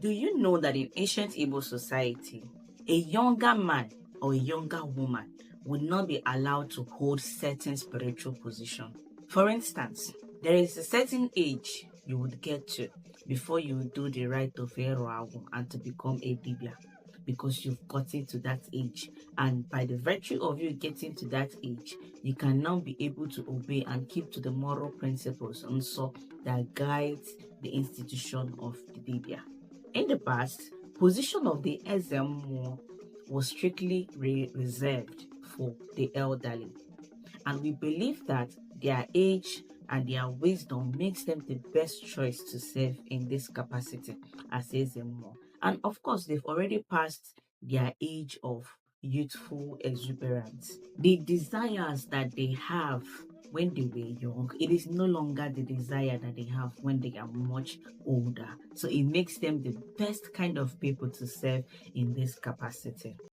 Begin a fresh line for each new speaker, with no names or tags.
Do you know that in ancient Igbo society, a younger man or a younger woman would not be allowed to hold certain spiritual position? For instance, there is a certain age you would get to before you do the rite of Eroawu and to become a Dibia, because you've gotten to that age. And by the virtue of you getting to that age, you can now be able to obey and keep to the moral principles and so that guides the institution of the Dibia. In the past, position of the Ezemo was strictly reserved for the elderly, and we believe that their age and their wisdom makes them the best choice to serve in this capacity as Ezemo. And of course, they've already passed their age of youthful exuberance. The desires that they have when they were young, it is no longer the desire that they have when they are much older. So it makes them the best kind of people to serve in this capacity.